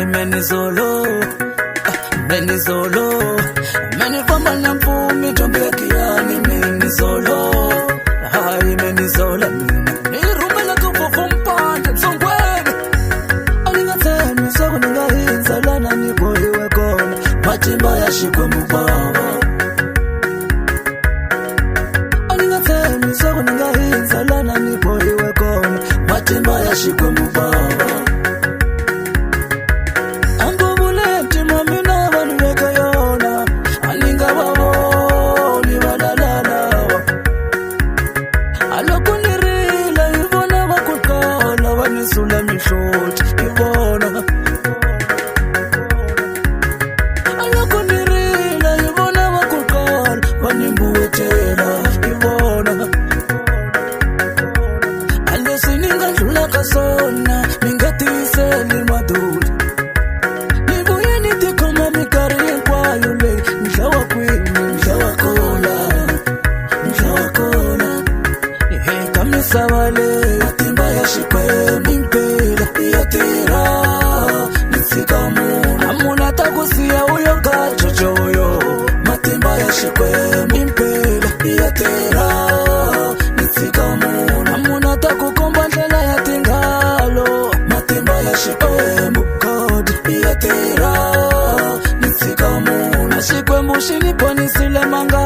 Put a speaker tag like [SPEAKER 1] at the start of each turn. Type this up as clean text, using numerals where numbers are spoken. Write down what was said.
[SPEAKER 1] Menizolo, menizolo, menifamba na mfumi tombekiani menizolo, hai menizola, nirumela kufufu mpande msongweni, alingatemi soko ningahinza lana niboiwe kona, matimba yashikwe mubaba, alingatemi soko ningahinza lana niboiwe kona, matimba yashikwe mubaba. Sula mi short Ivona Aloko nirila Ivona wakukal Wanimbuwe tena Ivona Alesi ninga jula kasona Ningati iseli madud Nibuye nitikoma mikari kwa yule Mshawa kwini, mshawa kola Nihe kamisa wale Matimba ya shikwe mimpela Yatira Nitsikamu Amuna takusia uyo kachocho uyo Matimba ya shikwe mimpela Yatira Nitsikamu Amuna takukomba ndela ya tingalo Matimba ya shikwe mukodi Yatira Nitsikamu Nashikwe mushini poni sile manga